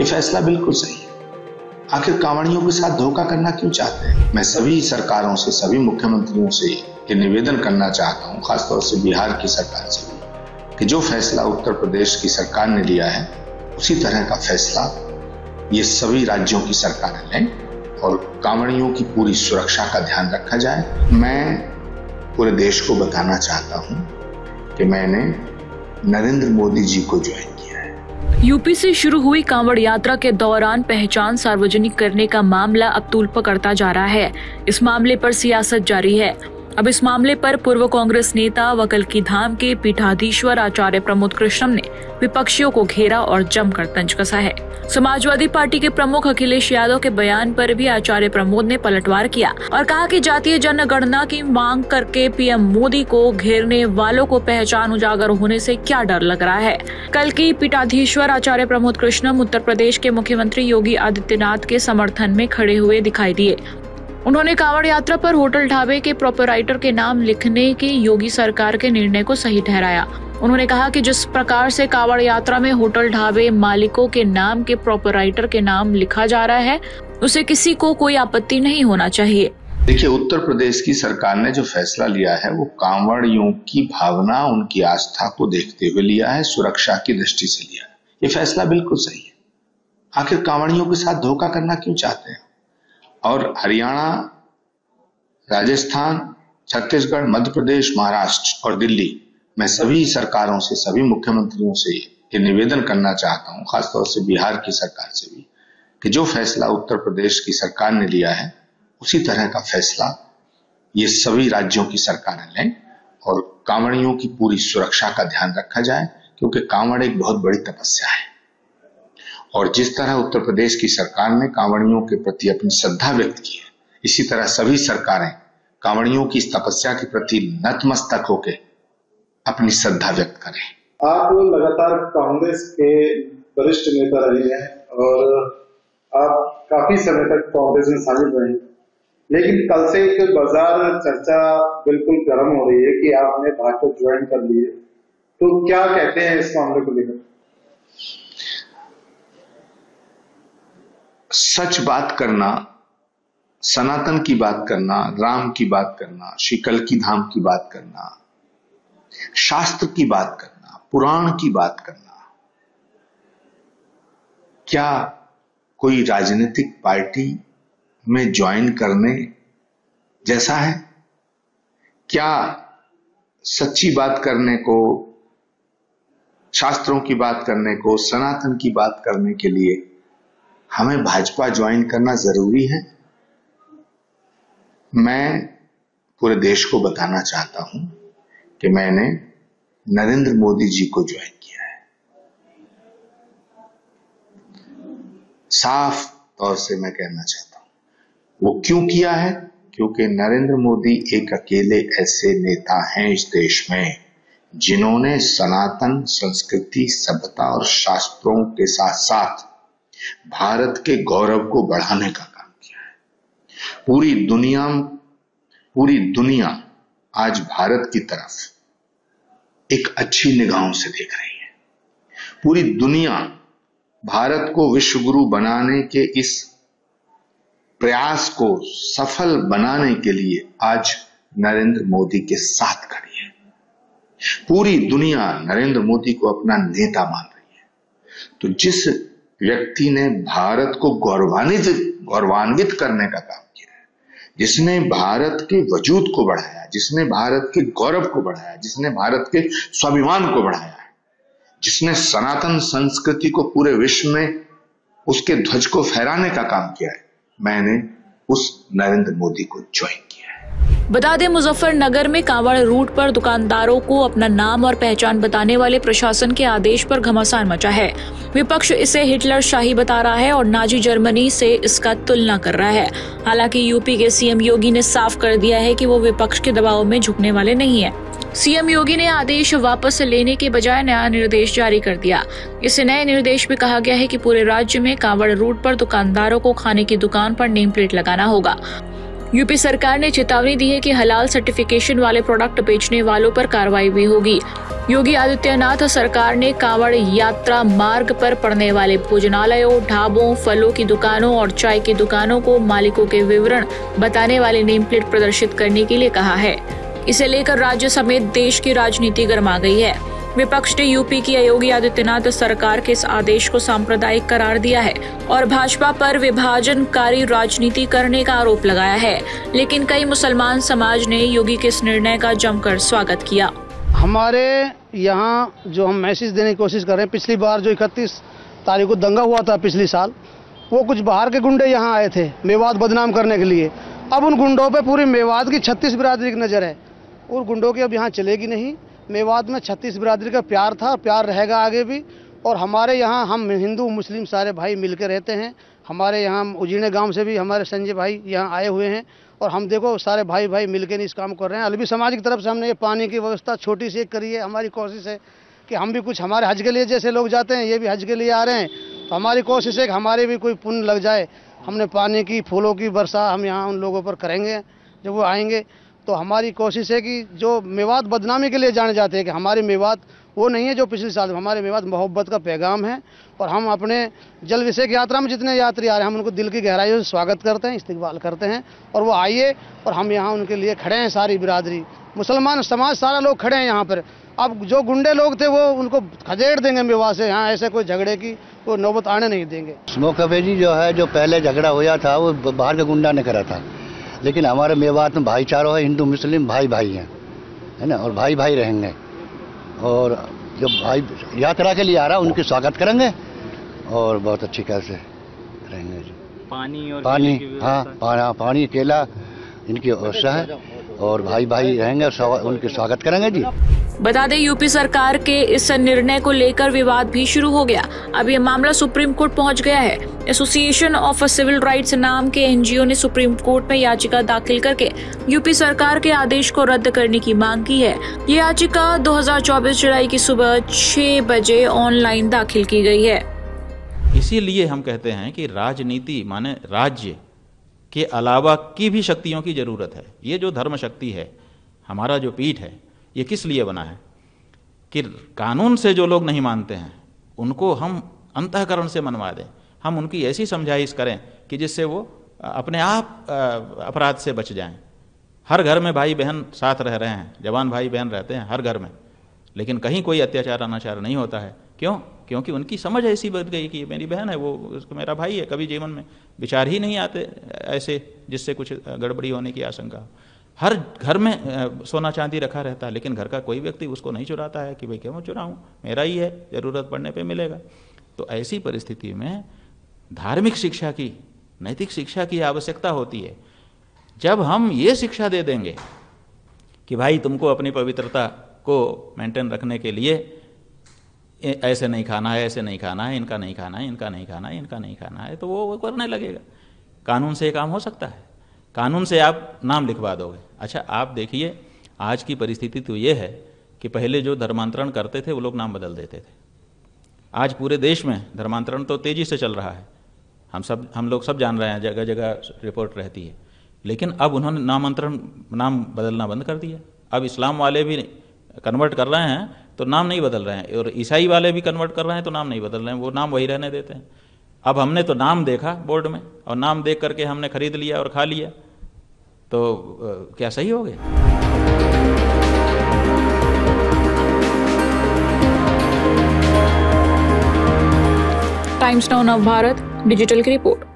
फैसला बिल्कुल सही है। आखिर कांवड़ियों के साथ धोखा करना क्यों चाहते हैं? मैं सभी सरकारों से, सभी मुख्यमंत्रियों से ये निवेदन करना चाहता हूँ, खासतौर से बिहार की सरकार से भी, कि जो फैसला उत्तर प्रदेश की सरकार ने लिया है उसी तरह का फैसला ये सभी राज्यों की सरकारें लें और कांवड़ियों की पूरी सुरक्षा का ध्यान रखा जाए। मैं पूरे देश को बताना चाहता हूँ कि मैंने नरेंद्र मोदी जी को ज्वाइन किया है। यूपी से शुरू हुई कांवड़ यात्रा के दौरान पहचान सार्वजनिक करने का मामला अब तूल पकड़ता जा रहा है। इस मामले पर सियासत जारी है। अब इस मामले पर पूर्व कांग्रेस नेता व कल्की धाम के पीठाधीश्वर आचार्य प्रमोद कृष्णम ने विपक्षियों को घेरा और जमकर तंज कसा है। समाजवादी पार्टी के प्रमुख अखिलेश यादव के बयान पर भी आचार्य प्रमोद ने पलटवार किया और कहा कि जातीय जनगणना की मांग करके पीएम मोदी को घेरने वालों को पहचान उजागर होने से क्या डर लग रहा है। कल्की पीठाधीश्वर आचार्य प्रमोद कृष्णम उत्तर प्रदेश के मुख्यमंत्री योगी आदित्यनाथ के समर्थन में खड़े हुए दिखाई दिए। उन्होंने कांवड़ यात्रा पर होटल ढाबे के प्रोपराइटर के नाम लिखने के योगी सरकार के निर्णय को सही ठहराया। उन्होंने कहा कि जिस प्रकार से कांवड़ यात्रा में होटल ढाबे मालिकों के नाम के प्रोपराइटर के नाम लिखा जा रहा है, उसे किसी को कोई आपत्ति नहीं होना चाहिए। देखिए, उत्तर प्रदेश की सरकार ने जो फैसला लिया है वो कांवड़ियों की भावना, उनकी आस्था को देखते हुए लिया है, सुरक्षा की दृष्टि से लिया है। ये फैसला बिल्कुल सही है। आखिर कांवड़ियों के साथ धोखा करना क्यों चाहते हैं? और हरियाणा, राजस्थान, छत्तीसगढ़, मध्य प्रदेश, महाराष्ट्र और दिल्ली, मैं सभी सरकारों से, सभी मुख्यमंत्रियों से ये निवेदन करना चाहता हूँ, खासतौर से बिहार की सरकार से भी, कि जो फैसला उत्तर प्रदेश की सरकार ने लिया है उसी तरह का फैसला ये सभी राज्यों की सरकारें लें और कांवड़ियों की पूरी सुरक्षा का ध्यान रखा जाए, क्योंकि कांवड़ एक बहुत बड़ी तपस्या है। और जिस तरह उत्तर प्रदेश की सरकार ने कांवड़ियों के प्रति अपनी श्रद्धा व्यक्त की है, इसी तरह सभी सरकारें कांवड़ियों की इस तपस्या के प्रति नतमस्तक होकर अपनी श्रद्धा व्यक्त करें। आप लगातार कांग्रेस के वरिष्ठ नेता रहे हैं और आप काफी समय तक कांग्रेस में शामिल रहे, लेकिन कल से एक बाजार चर्चा बिल्कुल गर्म हो रही है कि आपने भाजपा ज्वाइन कर ली है, तो क्या कहते हैं इस मामले को लेकर? सच बात करना, सनातन की बात करना, राम की बात करना, श्री कल्की धाम की बात करना, शास्त्र की बात करना, पुराण की बात करना, क्या कोई राजनीतिक पार्टी में ज्वाइन करने जैसा है? क्या सच्ची बात करने को, शास्त्रों की बात करने को, सनातन की बात करने के लिए हमें भाजपा ज्वाइन करना जरूरी है? मैं पूरे देश को बताना चाहता हूं कि मैंने नरेंद्र मोदी जी को ज्वाइन किया है। साफ तौर से मैं कहना चाहता हूं, वो क्यों किया है? क्योंकि नरेंद्र मोदी एक अकेले ऐसे नेता हैं इस देश में जिन्होंने सनातन संस्कृति, सभ्यता और शास्त्रों के साथ साथ भारत के गौरव को बढ़ाने का काम किया है। पूरी दुनिया आज भारत की तरफ एक अच्छी निगाहों से देख रही है। पूरी दुनिया भारत को विश्व गुरु बनाने के इस प्रयास को सफल बनाने के लिए आज नरेंद्र मोदी के साथ खड़ी है। पूरी दुनिया नरेंद्र मोदी को अपना नेता मान रही है। तो जिस व्यक्ति ने भारत को गौरवान्वित करने का काम किया है, जिसने भारत के वजूद को बढ़ाया, जिसने भारत के गौरव को बढ़ाया, जिसने भारत के स्वाभिमान को बढ़ाया है, जिसने सनातन संस्कृति को पूरे विश्व में उसके ध्वज को फहराने का काम किया है, मैंने उस नरेंद्र मोदी को ज्वाइन किया है। बता दें, मुजफ्फरनगर में कांवड़ रूट पर दुकानदारों को अपना नाम और पहचान बताने वाले प्रशासन के आदेश पर घमासान मचा है। विपक्ष इसे हिटलर शाही बता रहा है और नाजी जर्मनी से इसका तुलना कर रहा है। हालांकि यूपी के सीएम योगी ने साफ कर दिया है कि वो विपक्ष के दबाव में झुकने वाले नहीं है। सीएम योगी ने आदेश वापस लेने के बजाय नया निर्देश जारी कर दिया। इस नए निर्देश में कहा गया है कि पूरे राज्य में कांवड़ रूट पर दुकानदारों को खाने की दुकान पर नेम प्लेट लगाना होगा। यूपी सरकार ने चेतावनी दी है कि हलाल सर्टिफिकेशन वाले प्रोडक्ट बेचने वालों पर कार्रवाई भी होगी। योगी आदित्यनाथ सरकार ने कांवड़ यात्रा मार्ग पर पड़ने वाले भोजनालयों, ढाबों, फलों की दुकानों और चाय की दुकानों को मालिकों के विवरण बताने वाले नेम प्लेट प्रदर्शित करने के लिए कहा है। इसे लेकर राज्य समेत देश की राजनीति गर्मा गई है। विपक्ष ने यूपी की योगी आदित्यनाथ सरकार के इस आदेश को सांप्रदायिक करार दिया है और भाजपा पर विभाजनकारी राजनीति करने का आरोप लगाया है। लेकिन कई मुसलमान समाज ने योगी के इस निर्णय का जमकर स्वागत किया। हमारे यहाँ जो हम मैसेज देने की कोशिश कर रहे हैं, पिछली बार जो 31 तारीख को दंगा हुआ था पिछली साल, वो कुछ बाहर के गुंडे यहाँ आए थे मेवात बदनाम करने के लिए। अब उन गुंडों पे पूरी मेवात की 36 बिरादरी की नज़र है और गुंडों की अब यहाँ चलेगी नहीं। मेवात में 36 बिरादरी का प्यार था, प्यार रहेगा आगे भी। और हमारे यहाँ हम हिंदू मुस्लिम सारे भाई मिलकर रहते हैं। हमारे यहाँ उजीने गांव से भी हमारे संजय भाई यहाँ आए हुए हैं और हम देखो सारे भाई भाई मिलकर इस काम कर रहे हैं। अलवी समाज की तरफ से हमने ये पानी की व्यवस्था छोटी सी एक करी है। हमारी कोशिश है कि हम भी कुछ, हमारे हज के लिए जैसे लोग जाते हैं ये भी हज के लिए आ रहे हैं, तो हमारी कोशिश है कि हमारे भी कोई पुण्य लग जाए। हमने पानी की, फूलों की वर्षा हम यहाँ उन लोगों पर करेंगे जब वो आएंगे। तो हमारी कोशिश है कि जो मेवात बदनामी के लिए जाने जाते हैं कि हमारे मेवात वो नहीं है जो पिछले साल, हमारे मेवात मोहब्बत का पैगाम है। और हम अपने जल विषयक यात्रा में जितने यात्री आ रहे हैं हम उनको दिल की गहराइयों से स्वागत करते हैं, इस्तकबाल करते हैं और वो आइए और हम यहाँ उनके लिए खड़े हैं। सारी बिरादरी, मुसलमान समाज, सारा लोग खड़े हैं यहाँ पर। अब जो गुंडे लोग थे वो उनको खदेड़ देंगे मेवात से। यहाँ ऐसे कोई झगड़े की वो नौबत आने नहीं देंगे। स्मोकअवेजी जो है, जो पहले झगड़ा हुआ था वो बाहर के गुंडा ने करा था, लेकिन हमारे मेवात में भाईचारा है, हिंदू मुस्लिम भाई भाई हैं, है ना, और भाई भाई रहेंगे। और जो भाई यात्रा के लिए आ रहा है उनकी स्वागत करेंगे और बहुत अच्छी कैसे रहेंगे जी। पानी, हाँ, पानी केला इनकी व्यवस्था है और भाई भाई रहेंगे और उनके स्वागत करेंगे जी। बता दें, यूपी सरकार के इस निर्णय को लेकर विवाद भी शुरू हो गया। अब ये मामला सुप्रीम कोर्ट पहुंच गया है। एसोसिएशन ऑफ सिविल राइट्स नाम के एनजीओ ने सुप्रीम कोर्ट में याचिका दाखिल करके यूपी सरकार के आदेश को रद्द करने की मांग की है। ये याचिका 2024 जुलाई की सुबह 6 बजे ऑनलाइन दाखिल की गई है। इसीलिए हम कहते हैं कि राजनीति माने राज्य के अलावा की भी शक्तियों की जरूरत है। ये जो धर्म शक्ति है, हमारा जो पीठ है, ये किस लिए बना है कि कानून से जो लोग नहीं मानते हैं उनको हम अंतःकरण से मनवा दें। हम उनकी ऐसी समझाइश करें कि जिससे वो अपने आप अपराध से बच जाएं। हर घर में भाई बहन साथ रह रहे हैं, जवान भाई बहन रहते हैं हर घर में, लेकिन कहीं कोई अत्याचार अनाचार नहीं होता है। क्यों? क्योंकि उनकी समझ ऐसी बन गई कि मेरी बहन है, वो मेरा भाई है। कभी जीवन में विचार ही नहीं आते ऐसे जिससे कुछ गड़बड़ी होने की आशंका हो। हर घर में सोना चांदी रखा रहता है, लेकिन घर का कोई व्यक्ति उसको नहीं चुराता है कि भाई क्यों चुराऊं, मेरा ही है, ज़रूरत पड़ने पे मिलेगा। तो ऐसी परिस्थिति में धार्मिक शिक्षा की, नैतिक शिक्षा की आवश्यकता होती है। जब हम ये शिक्षा दे देंगे कि भाई तुमको अपनी पवित्रता को मेंटेन रखने के लिए ऐसे नहीं खाना है, ऐसे नहीं खाना है, इनका नहीं खाना है, इनका नहीं खाना है, इनका नहीं खाना है, तो वो करने लगेगा। कानून से काम हो सकता है, कानून से आप नाम लिखवा दोगे। अच्छा, आप देखिए आज की परिस्थिति तो ये है कि पहले जो धर्मांतरण करते थे वो लोग नाम बदल देते थे। आज पूरे देश में धर्मांतरण तो तेज़ी से चल रहा है, हम लोग सब जान रहे हैं, जगह जगह रिपोर्ट रहती है। लेकिन अब उन्होंने नाम बदलना बंद कर दिया। अब इस्लाम वाले भी कन्वर्ट कर रहे हैं तो नाम नहीं बदल रहे हैं, और ईसाई वाले भी कन्वर्ट कर रहे हैं तो नाम नहीं बदल रहे हैं, वो नाम वही रहने देते हैं। अब हमने तो नाम देखा बोर्ड में और नाम देख करके हमने खरीद लिया और खा लिया, तो क्या सही हो गया? टाइम्स नाउ नव भारत डिजिटल की रिपोर्ट।